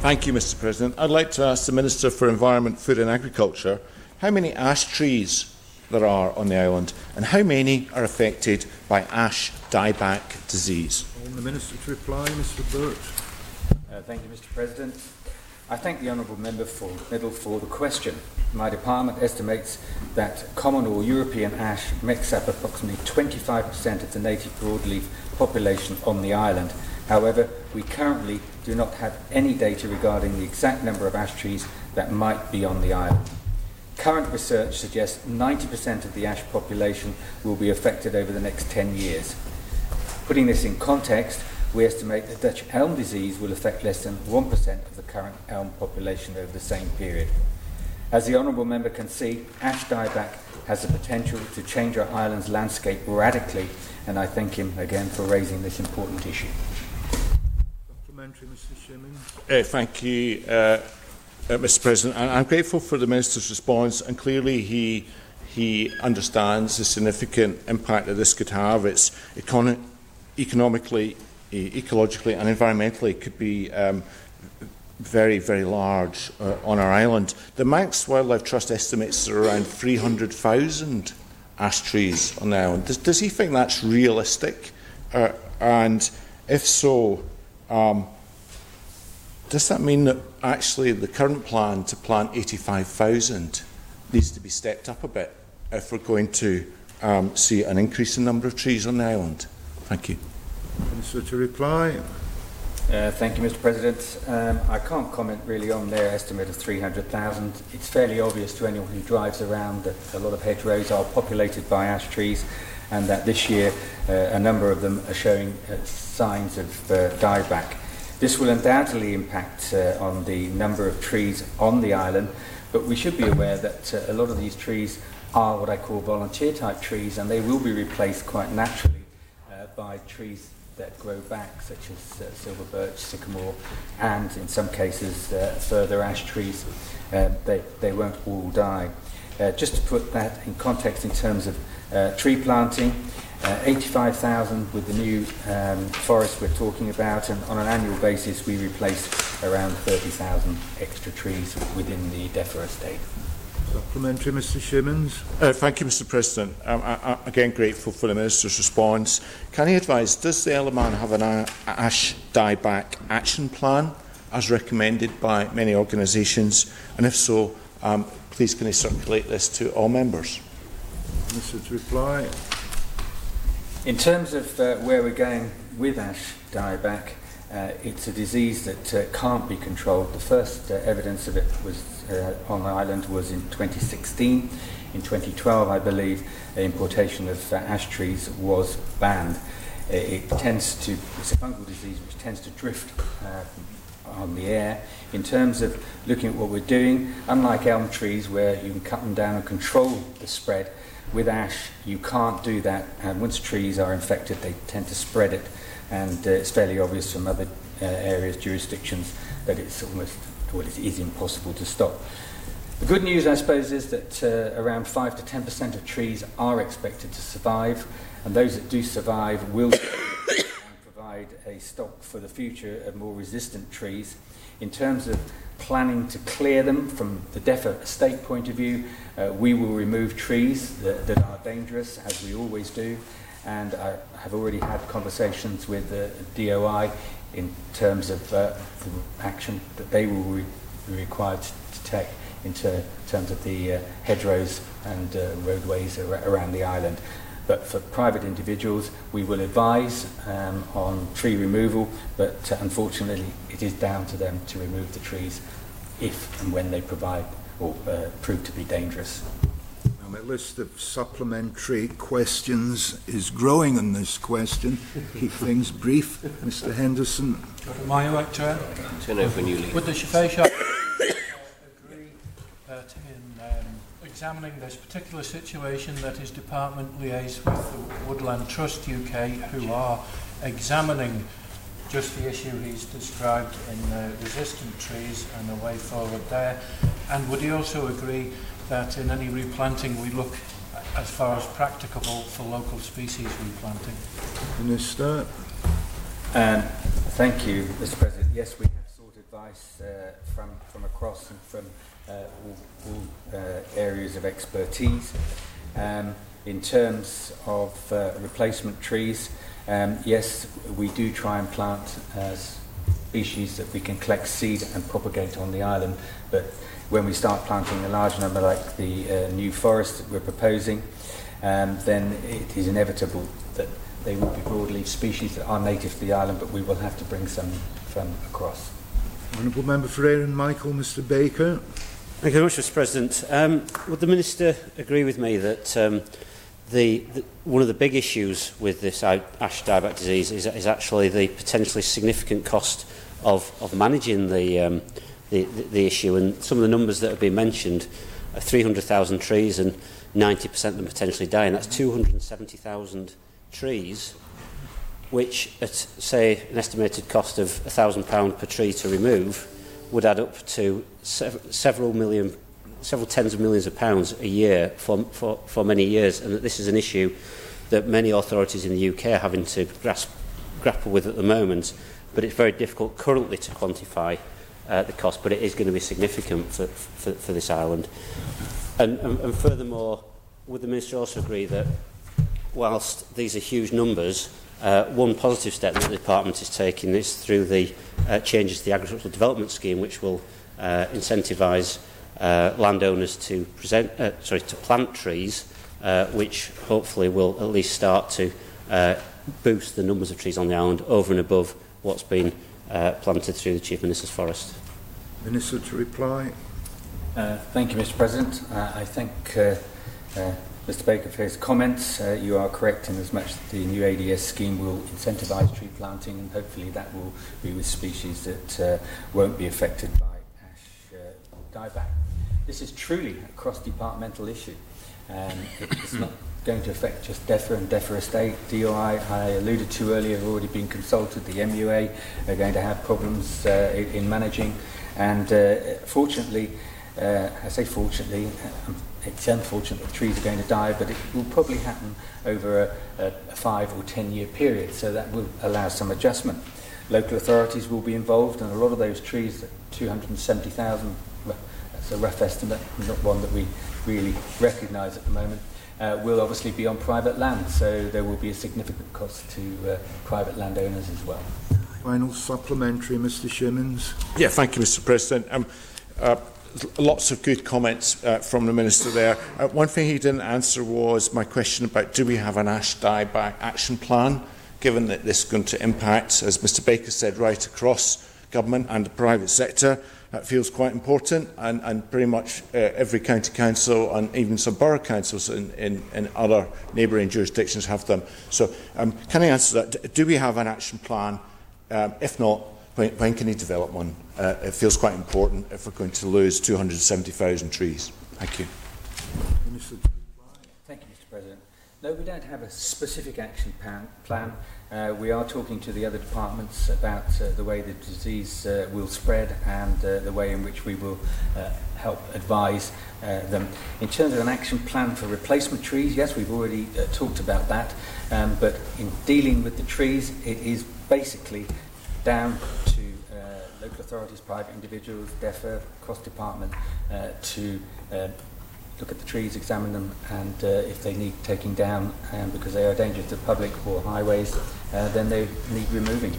Thank you, Mr. President. I'd like to ask the Minister for Environment, Food and Agriculture how many ash trees there are on the island and how many are affected by ash dieback disease. The Minister to reply, Mr. Birch. Thank you, Mr. President. I thank the Honourable Member for the question. My department estimates that common or European ash makes up approximately 25% of the native broadleaf population on the island. However, we currently do not have any data regarding the exact number of ash trees that might be on the island. Current research suggests 90% of the ash population will be affected over the next 10 years. Putting this in context, we estimate that Dutch elm disease will affect less than 1% of the current elm population over the same period. As the Honourable Member can see, ash dieback has the potential to change our island's landscape radically, and I thank him again for raising this important issue. Supplementary, Mr. Shimmins. Thank you, Mr. President. And I'm grateful for the Minister's response, and clearly he understands the significant impact that this could have. It's economically, ecologically and environmentally could be very, very large on our island. The Manx Wildlife Trust estimates there are around 300,000 ash trees on the island. Does he think that's realistic? And if so, does that mean that actually the current plan to plant 85,000 needs to be stepped up a bit if we're going to see an increase in number of trees on the island? Thank you. Minister to reply. Thank you, Mr. President. I can't comment really on their estimate of 300,000. It's fairly obvious to anyone who drives around that a lot of hedgerows are populated by ash trees, and that this year a number of them are showing signs of dieback. This will undoubtedly impact on the number of trees on the island, but we should be aware that a lot of these trees are what I call volunteer type trees, and they will be replaced quite naturally by trees that grow back, such as silver birch, sycamore, and in some cases further ash trees. They won't all die. Just to put that in context in terms of tree planting, 85,000 with the new forest we're talking about, and on an annual basis we replace around 30,000 extra trees within the DEFRA estate. Supplementary, Mr. Shimmins. Thank you, Mr. President. I'm again grateful for the Minister's response. Can he advise, does the Eleman have an ash dieback action plan as recommended by many organisations? And if so, please can he circulate this to all members? Minister to reply. In terms of where we're going with ash dieback, it's a disease that can't be controlled. The first evidence of it was on the island was in 2016. In 2012, I believe, importation of ash trees was banned. It's a fungal disease which tends to drift on the air. In terms of looking at what we're doing, unlike elm trees where you can cut them down and control the spread, with ash you can't do that, and once trees are infected they tend to spread it, and it's fairly obvious from other areas, jurisdictions, that it's almost, well, it is impossible to stop. The good news, I suppose, is that around 5 to 10% of trees are expected to survive, and those that do survive will provide a stock for the future of more resistant trees. In terms of planning to clear them from the DEFRA estate point of view, we will remove trees that are dangerous, as we always do, and I have already had conversations with the DOI in terms of the action that they will be required to take in terms of the hedgerows and roadways around the island. But for private individuals, we will advise on tree removal, but unfortunately it is down to them to remove the trees if and when they provide or prove to be dangerous. My list of supplementary questions is growing on this question. Keep things brief. Mr. Henderson. Am I right, Chair? Turn over when you leave. Would the Shafei agree that in examining this particular situation that his department liaised with the Woodland Trust UK, who are examining just the issue he's described in resistant trees and a way forward there, and would he also agree that in any replanting we look as far as practicable for local species replanting? Minister. Thank you, Mr. President. Yes, we have sorted advice from across and from all areas of expertise. In terms of replacement trees, yes, we do try and plant species that we can collect seed and propagate on the island, but when we start planting a large number like the new forest that we're proposing, then it is inevitable that they will be broadleaf species that are native to the island, but we will have to bring some from across. Honourable Member for Ayr Michael, Mr Baker. Thank you very much, Mr President. Would the Minister agree with me that one of the big issues with this ash dieback disease is actually the potentially significant cost of managing the issue, and some of the numbers that have been mentioned are 300,000 trees and 90% of them potentially dying. That's 270,000 trees, which at, say, an estimated cost of £1,000 per tree to remove, would add up to several tens of millions of pounds a year for many years, and that this is an issue that many authorities in the UK are having to grapple with at the moment, but it's very difficult currently to quantify the cost, but it is going to be significant for this island. And furthermore, would the Minister also agree that whilst these are huge numbers, one positive step that the Department is taking is through the changes to the Agricultural Development Scheme, which will incentivise landowners to plant trees, which hopefully will at least start to boost the numbers of trees on the island over and above what's been planted through the Chief Minister's Forest. Minister to reply. Thank you, Mr President. I thank Mr Baker for his comments. You are correct in as much that the new ADS scheme will incentivise tree planting, and hopefully that will be with species that won't be affected by ash dieback. This is truly a cross-departmental issue. It's not going to affect just DEFRA and DEFRA Estate. DOI, I alluded to earlier, have already been consulted. The MUA are going to have problems in managing, and fortunately, I say fortunately, it's unfortunate that trees are going to die, but it will probably happen over a 5 or 10 year period, so that will allow some adjustment. Local authorities will be involved, and a lot of those trees, 270,000, that's a rough estimate, not one that we really recognise at the moment, will obviously be on private land, so there will be a significant cost to private landowners as well. Final supplementary, Mr Shimmins. Yeah, thank you, Mr President. Lots of good comments from the Minister there. One thing he didn't answer was my question about do we have an ash dieback action plan, given that this is going to impact, as Mr Baker said, right across government and the private sector. That feels quite important, and pretty much every county council and even some borough councils in other neighbouring jurisdictions have them. So can I answer that? Do we have an action plan? If not, when can he develop one? It feels quite important if we're going to lose 270,000 trees. Thank you. Thank you, Mr President. No, we don't have a specific action plan. We are talking to the other departments about the way the disease will spread and the way in which we will help advise them. In terms of an action plan for replacement trees, yes, we've already talked about that, but in dealing with the trees, it is basically down to local authorities, private individuals, DEFRA, cross-department, to look at the trees, examine them, and if they need taking down because they are dangerous to the public or highways, then they need removing.